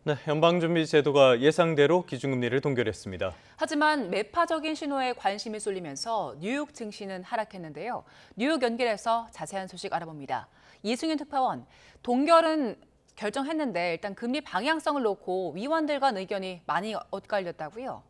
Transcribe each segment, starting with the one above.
네, 연방준비제도가 예상대로 기준금리를 동결했습니다. 하지만 매파적인 신호에 관심이 쏠리면서 뉴욕 증시는 하락했는데요. 뉴욕 연결해서 자세한 소식 알아봅니다. 이승윤 특파원, 동결은 결정했는데 일단 금리 방향성을 놓고 위원들 간 의견이 많이 엇갈렸다고요?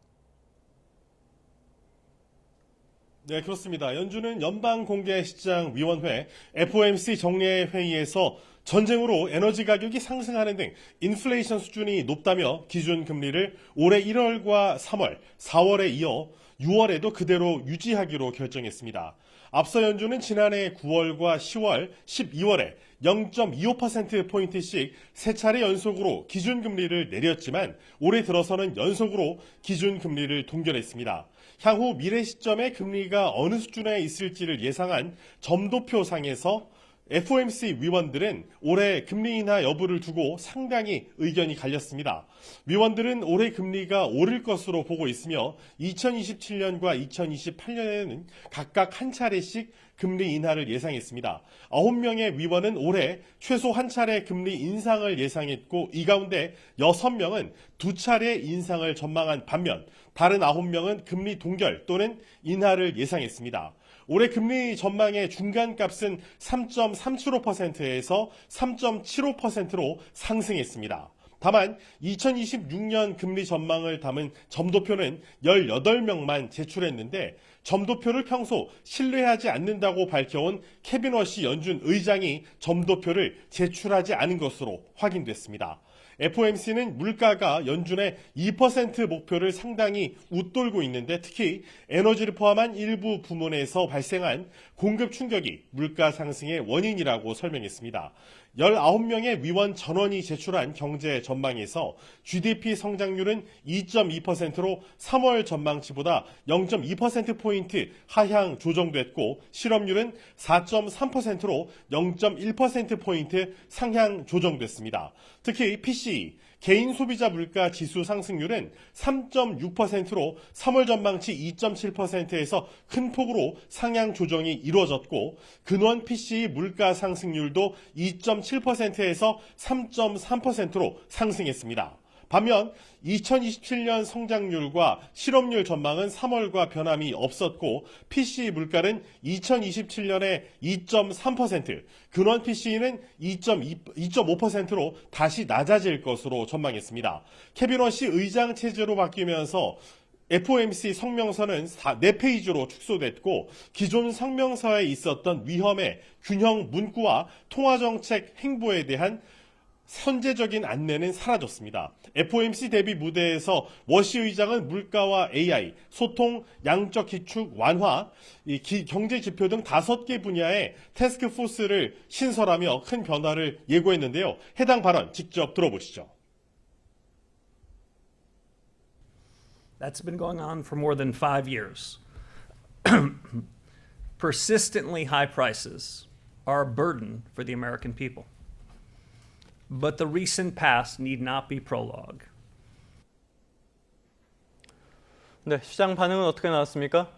네, 그렇습니다. 연준은 연방공개시장위원회 FOMC 정례회의에서 전쟁으로 에너지 가격이 상승하는 등 인플레이션 수준이 높다며 기준금리를 올해 1월과 3월, 4월에 이어 6월에도 그대로 유지하기로 결정했습니다. 앞서 연준은 지난해 9월과 10월, 12월에 0.25%포인트씩 세 차례 연속으로 기준금리를 내렸지만 올해 들어서는 연속으로 기준금리를 동결했습니다. 향후 미래 시점에 금리가 어느 수준에 있을지를 예상한 점도표상에서 FOMC 위원들은 올해 금리 인하 여부를 두고 상당히 의견이 갈렸습니다. 위원들은 올해 금리가 오를 것으로 보고 있으며 2027년과 2028년에는 각각 한 차례씩 금리 인하를 예상했습니다. 9명의 위원은 올해 최소 한 차례 금리 인상을 예상했고 이 가운데 6명은 두 차례 인상을 전망한 반면 다른 9명은 금리 동결 또는 인하를 예상했습니다. 올해 금리 전망의 중간값은 3.375%에서 3.75%로 상승했습니다. 다만 2026년 금리 전망을 담은 점도표는 18명만 제출했는데 점도표를 평소 신뢰하지 않는다고 밝혀온 케빈 워시 연준 의장이 점도표를 제출하지 않은 것으로 확인됐습니다. FOMC는 물가가 연준의 2% 목표를 상당히 웃돌고 있는데 특히 에너지를 포함한 일부 부문에서 발생한 공급 충격이 물가 상승의 원인이라고 설명했습니다. 19명의 위원 전원이 제출한 경제 전망에서 GDP 성장률은 2.2%로 3월 전망치보다 0.2%포인트 하향 조정됐고 실업률은 4.3%로 0.1%포인트 상향 조정됐습니다. 특히 PCE, 개인 소비자 물가 지수 상승률은 3.6%로 3월 전망치 2.7%에서 큰 폭으로 상향 조정이 이루어졌고 근원 PCE 물가 상승률도 2.7%에서 3.3%로 상승했습니다. 반면 2027년 성장률과 실업률 전망은 3월과 변함이 없었고 PCE 물가는 2027년에 2.3%, 근원 PCE는 2.5%로 다시 낮아질 것으로 전망했습니다. 케빈 워시 의장 체제로 바뀌면서 FOMC 성명서는 4페이지로 축소됐고 기존 성명서에 있었던 위험의 균형 문구와 통화정책 행보에 대한 선제적인 안내는 사라졌습니다. FOMC 대비 무대에서 워시 의장은 물가와 AI, 소통, 양적 기축 완화, 경제 지표 등 5개 분야의 태스크포스를 신설하며 큰 변화를 예고했는데요. 해당 발언 직접 들어보시죠. That's been going on for more than 5 years. Persistently high prices are a burden for the American people. But the recent past need not be prologue. 네, 시장 반응은 어떻게 나왔습니까?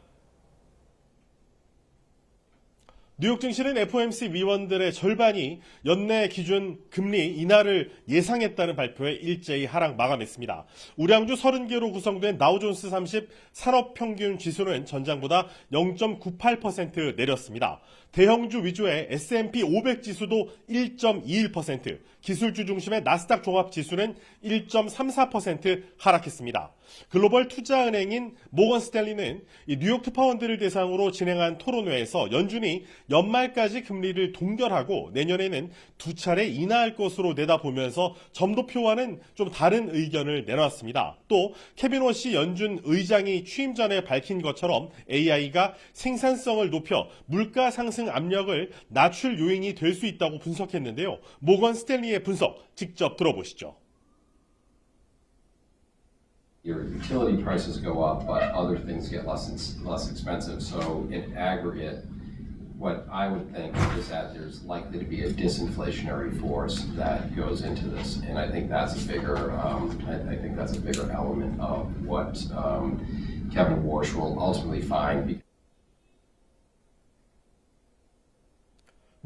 뉴욕 증시는 FOMC 위원들의 절반이 연내 기준 금리 인하를 예상했다는 발표에 일제히 하락 마감했습니다. 우량주 30개로 구성된 다우존스 30 산업평균 지수는 전장보다 0.98% 내렸습니다. 대형주 위주의 S&P 500 지수도 1.21%, 기술주 중심의 나스닥 종합지수는 1.34% 하락했습니다. 글로벌 투자은행인 모건 스탠리는 뉴욕 특파원들을 대상으로 진행한 토론회에서 연준이 연말까지 금리를 동결하고 내년에는 두 차례 인하할 것으로 내다보면서 점도표와는 좀 다른 의견을 내놨습니다. 또 케빈 워시 연준 의장이 취임 전에 밝힌 것처럼 AI가 생산성을 높여 물가 상승 압력을 낮출 요인이 될 수 있다고 분석했는데요. 모건 스탠리의 분석 직접 들어보시죠. Your utility prices go up, but other things get less expensive. So in aggregate, what I would think is that there's likely to be a disinflationary force that goes into this, and I think that's a bigger, element of what Kevin Warsh will ultimately find.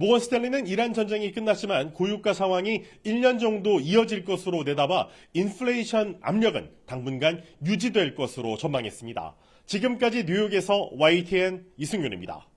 모건 스탠리는 이란 전쟁이 끝났지만 고유가 상황이 1년 정도 이어질 것으로 내다봐 인플레이션 압력은 당분간 유지될 것으로 전망했습니다. 지금까지 뉴욕에서 YTN 이승윤입니다.